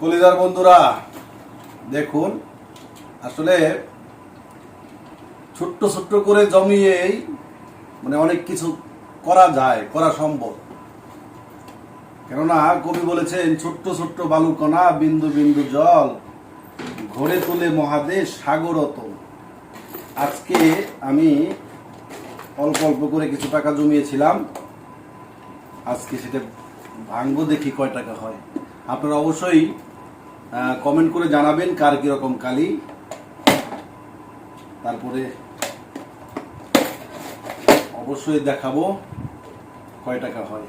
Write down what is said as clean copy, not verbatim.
কলিজার বন্ধুরা দেখুন, আসলে ছোট্ট ছোট্ট করে জমিয়েই অনেক কিছু করা যায়, করা সম্ভব। কেননা কবি বলেছেন, ছোট্ট ছোট্ট বালুকণা বিন্দু বিন্দু জল ঘরে তোলে মহাদেশ সাগরত। আজকে আমি অল্প অল্প করে কিছু টাকা জমিয়েছিলাম, আজকে সেটা ভাঙবো, দেখি কয় টাকা হয়। আপনারা অবশ্যই কমেন্ট করে জানাবেন কার কিরকম কালি, তারপরে অবশ্যই দেখাবো কয় টাকা হয়।